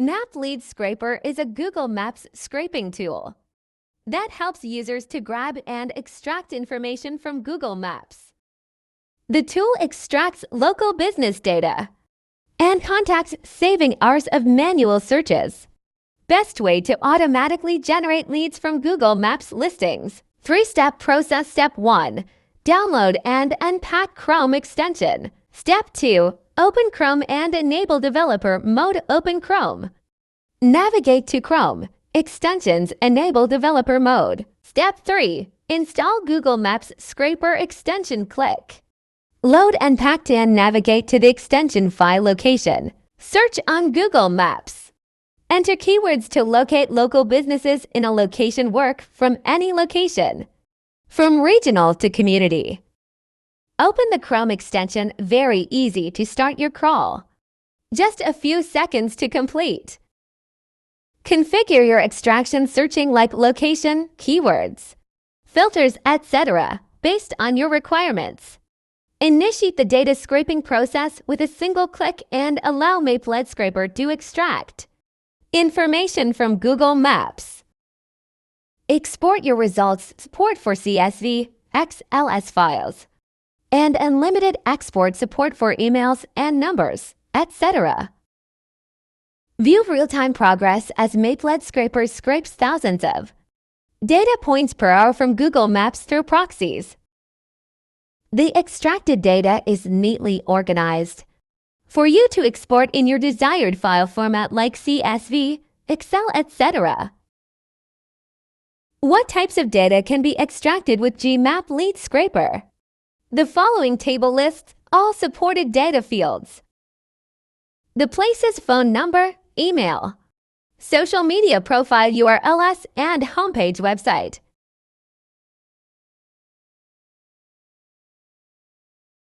Mapleadscraper is a Google Maps scraping tool that helps users to grab and extract information from Google Maps. The tool extracts local business data and contacts, saving hours of manual searches. Best way to automatically generate leads from Google Maps listings. 3-step process. Step 1. Download and unpack Chrome extension. Step 2. Open Chrome and enable developer mode. Open Chrome. Navigate to Chrome. Extensions. Enable developer mode. Step 3. Install Google Maps Scraper extension. Click. Load Unpacked and navigate to the extension file location. Search on Google Maps. Enter keywords to locate local businesses in a location. Work from any location, from regional to community. Open the Chrome extension. Very easy to start your crawl. Just a few seconds to complete. Configure your extraction searching like location, keywords, filters, etc. based on your requirements. Initiate the data scraping process with a single click and allow Mapleadscraper to extract information from Google Maps. Export your results. Support for CSV, XLS files, and unlimited export support for emails and numbers, etc. View real-time progress as Mapleadscraper scrapes thousands of data points per hour from Google Maps through proxies. The extracted data is neatly organized for you to export in your desired file format like CSV, Excel, etc. What types of data can be extracted with Mapleadscraper? The following table lists all supported data fields. The place's phone number, email, social media profile URLs, and homepage website.